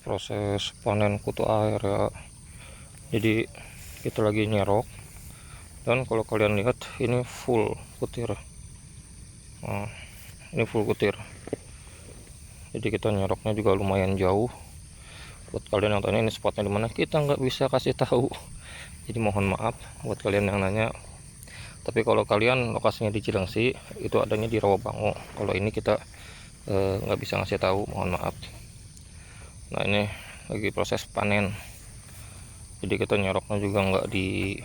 proses panen kutu air ya. Jadi kita lagi nyerok, dan kalau kalian lihat ini full kutir. Nah, ini full kutir. Jadi kita nyeroknya juga lumayan jauh. Buat kalian yang tanya ini spotnya dimana, kita nggak bisa kasih tahu. Jadi mohon maaf buat kalian yang nanya. Tapi kalau kalian lokasinya di Cilengsi, itu adanya di Rawabango. Kalau ini kita nggak bisa ngasih tahu, mohon maaf. Nah, ini lagi proses panen. Jadi kita nyeroknya juga nggak di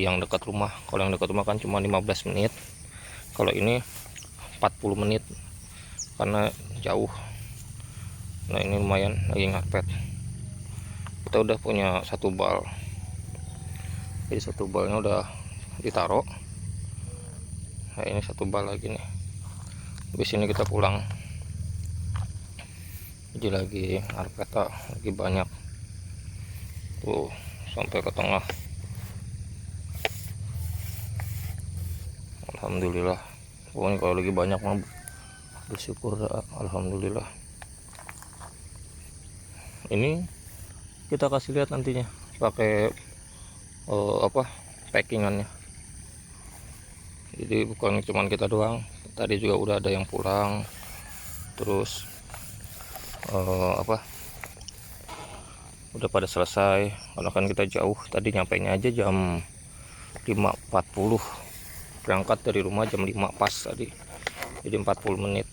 yang dekat rumah. Kalau yang dekat rumah kan cuma 15 menit. Kalau ini 40 menit karena jauh. Nah, ini lumayan lagi ngarpet. Kita udah punya satu bal. Jadi satu balnya udah ditaruh. Nah, ini satu bal lagi nih. Habis ini kita pulang. Jadi lagi ngarpet, lagi banyak tuh sampai ke tengah. Alhamdulillah. Pokoknya kalau lagi banyak mah bersyukur dah. Alhamdulillah. Ini kita kasih lihat nantinya pakai packingannya. Jadi bukan cuman kita doang, tadi juga udah ada yang pulang. Terus udah pada selesai, karena kan kita jauh. Tadi nyampainya aja jam 5.40, berangkat dari rumah jam 5 pas tadi, jadi 40 menit.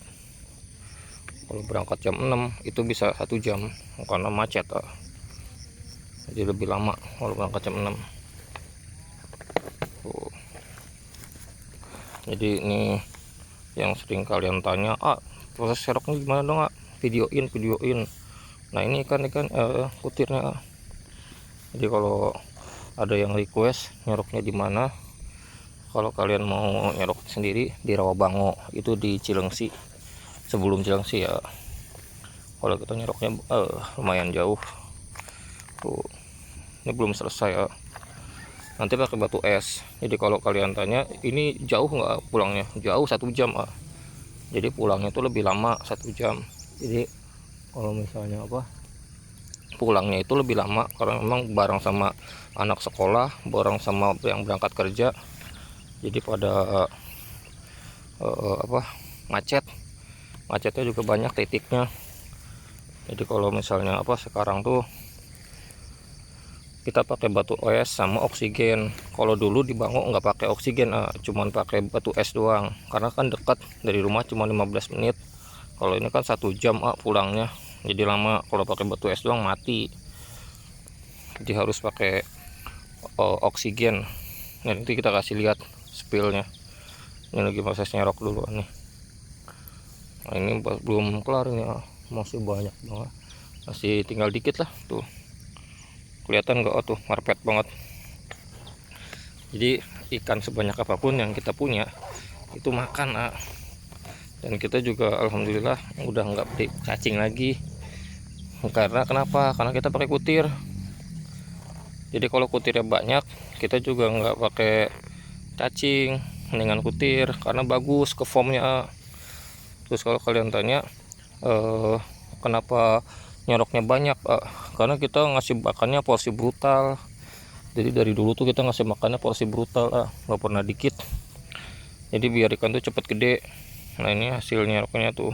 Kalau berangkat jam 6 itu bisa 1 jam karena macet, jadi lebih lama kalau berangkat jam 6. Tuh. Jadi ini yang sering kalian tanya, proses seroknya gimana dong, videoin. Nah, ini ikan kutirnya. Jadi kalau ada yang request nyeroknya di mana, kalau kalian mau nyerok sendiri di Rawabango, itu di Cilengsi, sebelum Cilengsi ya. Kalau kita nyeroknya lumayan jauh. Tuh, ini belum selesai ya. Nanti pakai batu es. Jadi kalau kalian tanya ini jauh nggak pulangnya, jauh 1 jam. Jadi pulangnya itu lebih lama 1 jam. Jadi kalau misalnya pulangnya itu lebih lama karena memang bareng sama anak sekolah, bareng sama yang berangkat kerja. Jadi pada macetnya juga banyak titiknya. Jadi kalau misalnya sekarang tuh kita pakai batu es sama oksigen. Kalau dulu di Bango nggak pakai oksigen, cuman pakai batu es doang, karena kan dekat dari rumah cuma 15 menit. Kalau ini kan 1 jam pulangnya, jadi lama. Kalau pakai batu es doang mati, jadi harus pakai oksigen. Nah, nanti kita kasih lihat spillnya. Ini lagi proses nyerok dulu nih. Nah, ini belum kelar ini, masih banyak banget, masih tinggal dikit lah. Tuh kelihatan nggak? Tuh marpet banget. Jadi ikan sebanyak apapun yang kita punya itu makan, dan kita juga alhamdulillah udah nggak beli cacing lagi. Karena kenapa? Karena kita pakai kutir. Jadi kalau kutirnya banyak, kita juga nggak pakai cacing, mendingan kutir karena bagus ke formnya. Terus kalau kalian tanya kenapa nyeroknya banyak, karena kita ngasih makannya porsi brutal. Jadi dari dulu tuh kita ngasih makannya porsi brutal, nggak pernah dikit. Jadi biar ikan tuh cepet gede. Nah, ini hasil nyeroknya tuh.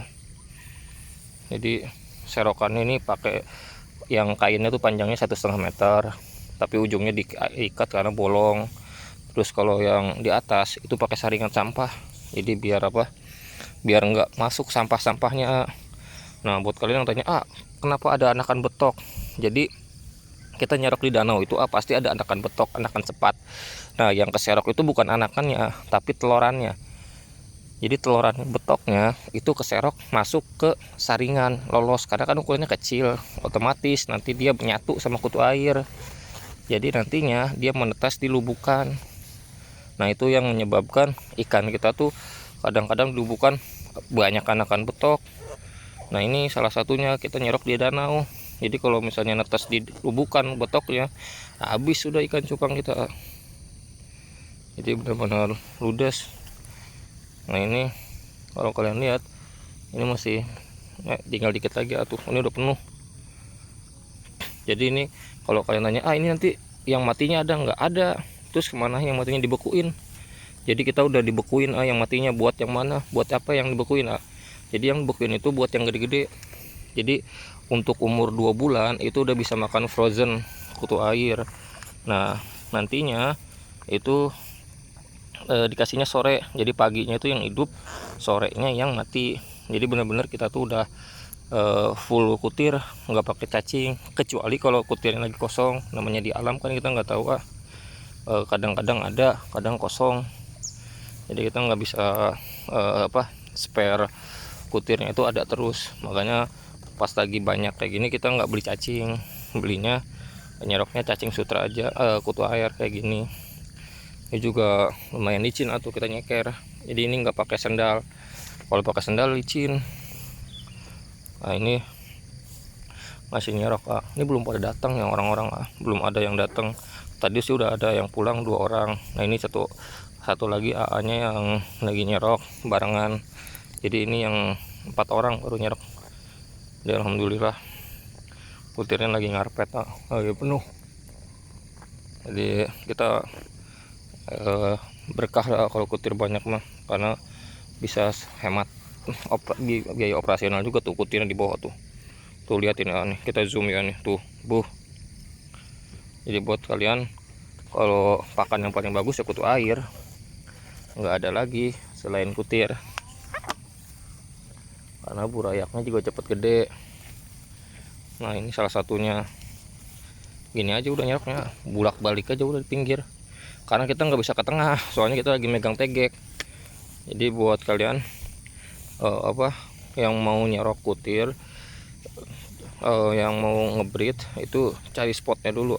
Jadi serokannya ini pakai yang kainnya tuh panjangnya 1,5 meter, tapi ujungnya diikat karena bolong. Terus kalau yang di atas itu pakai saringan sampah. Jadi biar biar nggak masuk sampah-sampahnya. Nah, buat kalian yang tanya, kenapa ada anakan betok? Jadi kita nyerok di danau itu pasti ada anakan betok, anakan sepat. Nah, yang keserok itu bukan anakannya, tapi telorannya. Jadi teloran betoknya itu keserok masuk ke saringan, lolos karena kan ukurannya kecil, otomatis nanti dia menyatu sama kutu air. Jadi nantinya dia menetas di lubukan. Nah, itu yang menyebabkan ikan kita tuh kadang-kadang di lubukan banyak anakan betok. Nah, ini salah satunya kita nyerok di danau. Jadi kalau misalnya netas di lubukan betoknya, habis sudah ikan cupang kita. Jadi benar-benar ludes. Nah, ini kalau kalian lihat ini masih tinggal dikit lagi atuh, ini udah penuh. Jadi ini kalau kalian nanya, ini nanti yang matinya ada nggak? Ada. Terus kemana yang matinya? Dibekuin. Jadi kita udah dibekuin yang matinya buat yang mana, buat apa yang dibekuin. Jadi yang dibekuin itu buat yang gede-gede. Jadi untuk umur 2 bulan itu udah bisa makan frozen kutu air. Nah nantinya itu dikasihnya sore, jadi paginya itu yang hidup, sorenya yang mati. Jadi benar-benar kita tuh udah full kutir, nggak pakai cacing, kecuali kalau kutirnya lagi kosong. Namanya di alam kan kita nggak tahu, kadang-kadang ada, kadang kosong. Jadi kita nggak bisa spare kutirnya itu ada terus. Makanya pas lagi banyak kayak gini kita nggak beli cacing, belinya nyeroknya cacing sutra aja, kutu air kayak gini. Ini juga lumayan licin atau kita nyeker. Jadi ini nggak pakai sendal, kalau pakai sendal licin. Nah ini masih nyerok. Ini belum pada datang yang orang-orang, belum ada yang datang. Tadi sih udah ada yang pulang 2 orang. Nah ini satu lagi AA-nya yang lagi nyerok barengan. Jadi ini yang 4 orang baru nyerok. Jadi alhamdulillah kutirnya lagi ngarpet, lagi penuh. Jadi kita berkah lah kalau kutir banyak mah, karena bisa hemat biaya operasional juga tuh. Kutirnya di bawah tuh liatin nih, kita zoom ya nih tuh, Jadi buat kalian, kalau pakan yang paling bagus ya kutu air, nggak ada lagi selain kutir, karena burayaknya juga cepet gede. Nah ini salah satunya, gini aja udah nyeroknya, bulak balik aja udah di pinggir, karena kita nggak bisa ke tengah, soalnya kita lagi megang tegek. Jadi buat kalian yang mau nyerok kutir, yang mau ngebreed itu cari spotnya dulu.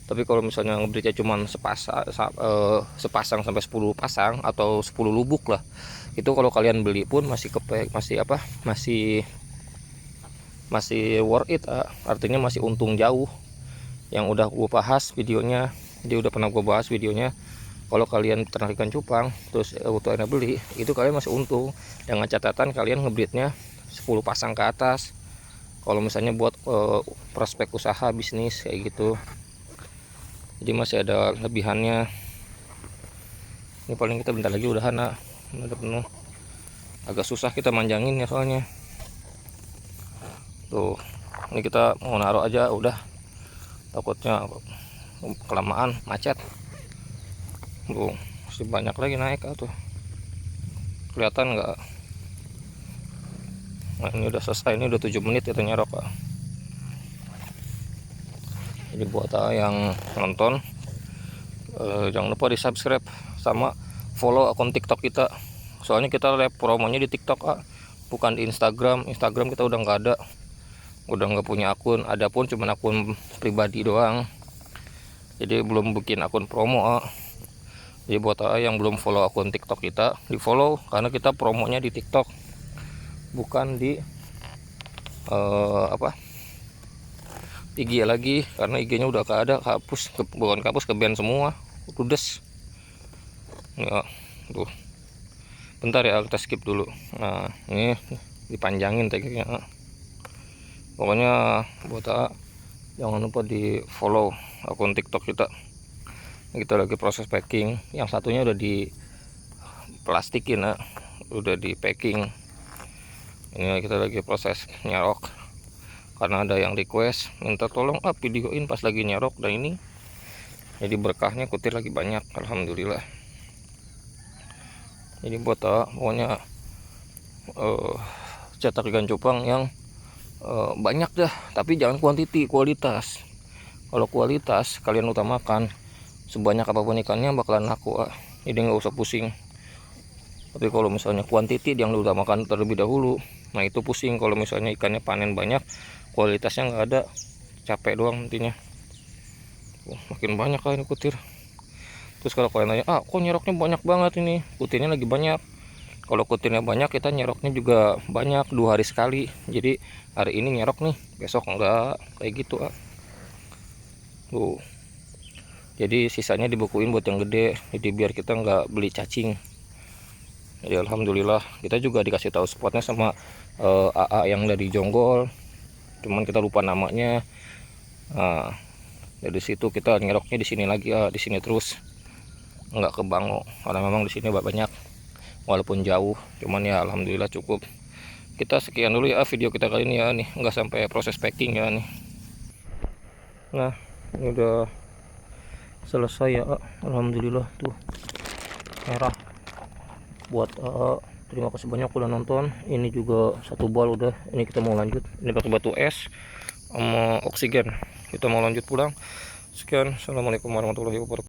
Tapi kalau misalnya ngebreednya cuma sepasang sampai 10 pasang atau 10 lubuk lah, itu kalau kalian beli pun masih masih worth it, artinya masih untung jauh. Yang udah gue bahas videonya, dia udah pernah gue bahas videonya. Kalau kalian ternak ikan cupang terus waktu Anda beli, itu kalian masih untung, dengan catatan kalian ngebreednya 10 pasang ke atas. Kalau misalnya buat prospek usaha bisnis kayak gitu, jadi masih ada lebihannya. Ini paling kita bentar lagi udah penuh. Agak susah kita manjangin ya soalnya. Tuh, ini kita mau naruh aja udah, takutnya kelamaan macet. Tuh, masih banyak lagi naik tuh. Kelihatan nggak? Nah, ini udah selesai, ini udah 7 menit kita nyerok. Jadi buat yang nonton, jangan lupa di subscribe sama follow akun TikTok kita. Soalnya kita live promonya di TikTok, bukan di Instagram. Instagram kita udah nggak ada, udah nggak punya akun. Ada pun cuma akun pribadi doang. Jadi belum bikin akun promo. Jadi buat yang belum follow akun TikTok kita, di follow, karena kita promonya di TikTok, bukan di IG lagi, karena IG-nya udah gak ada, bukan kapus, ke ban semua, ludes. Ya, tuh. Bentar ya, kita skip dulu. Nah, ini dipanjangin tegeknya. Pokoknya buat jangan lupa di follow akun TikTok kita. Kita lagi proses packing. Yang satunya udah di plastikin, udah di packing. Ini kita lagi proses nyerok, karena ada yang request minta tolong videoin pas lagi nyerok. Dan ini jadi berkahnya kutir lagi banyak, alhamdulillah. Jadi buat pokoknya cetak ikan cupang yang banyak dah, tapi jangan kualitas. Kalau kualitas kalian utamakan, sebanyak apapun ikannya bakalan laku. Jadi nggak usah pusing. Tapi kalau misalnya kuantiti yang diutamakan terlebih dahulu, nah itu pusing. Kalau misalnya ikannya panen banyak, kualitasnya nggak ada, capek doang nantinya. Makin banyak ini kutir. Terus kalau kalian nanya, kok nyeroknya banyak banget ini? Kutirnya lagi banyak. Kalau kutirnya banyak, kita nyeroknya juga banyak, 2 hari sekali. Jadi hari ini nyerok nih, besok enggak, kayak gitu. Tuh. Jadi sisanya dibekuin buat yang gede, jadi biar kita nggak beli cacing. Jadi alhamdulillah kita juga dikasih tahu spotnya sama AA yang dari Jonggol, cuman kita lupa namanya. Nah, dari situ kita ngeroknya di sini lagi, di sini terus, nggak ke Bango karena memang di sini banyak walaupun jauh, cuman ya alhamdulillah cukup. Kita sekian dulu ya video kita kali ini ya, nih nggak sampai proses packing ya nih. Nah, ini udah selesai ya, alhamdulillah tuh merah. Buat terima kasih banyak udah nonton. Ini juga satu bal udah, ini kita mau lanjut, ini pakai batu es sama oksigen, kita mau lanjut pulang. Sekian, assalamualaikum warahmatullahi wabarakatuh.